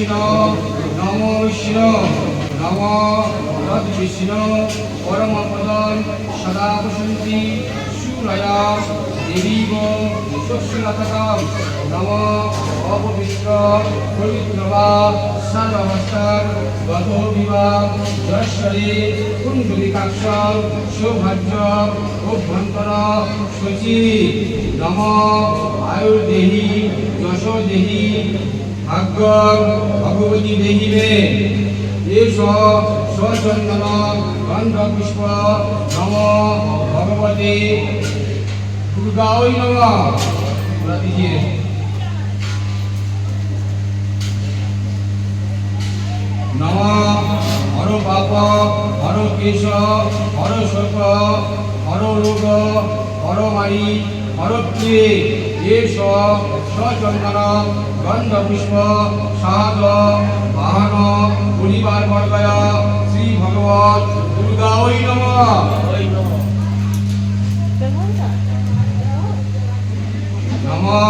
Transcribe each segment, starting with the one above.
বিষ্ণু নমো বিষ্ণু নমো তদ্বিষ্ণু পরমপদম সদা বসন্তি সুরয়া দেবীব সুশ্রীলতকম নমো অপবিত্র পবিত্রবা সর্বস্তর গতো বিবা জশ্বরী কুণ্ডলিকাক্ষ সৌভাগ্য অভ্যন্তর শুচি নম আয়ুর্দেহি যশো দেহি ভাগ্য ভগবতী দেহি মে এষ সচন্দন গন্ধ পুষ্প নম ভগবতী দুর্গায় নমঃ। बोला दीजिए नमः हरो पाप हरो केश हरो शोक हरो रोग हरो मारी हरो प्रिय एष सचंदन गंध पुष्प साध वाहन परिवार वर्गय श्री भगवत दुर्गाय नमः। नमः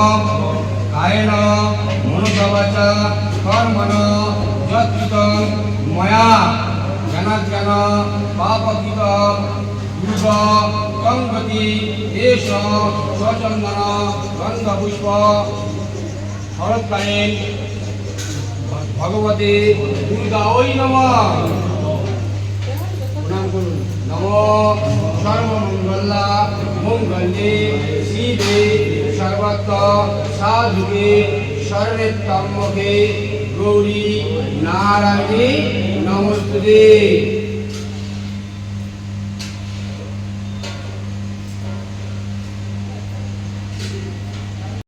कायेन मनसा वाचा कर्मण यत् कृतं मया ज्ञानाज्ञान पापकृतं दुर्ग तं गति एष स्वचन्दन गन्धपुष्प शरत्काले भगवते दुर्गायै नमः। नमो सर्वमंगला मंगल्ये शिवे सर्वत्र साधुके शरण्ये गौरी नारायणी नमोस्तुते।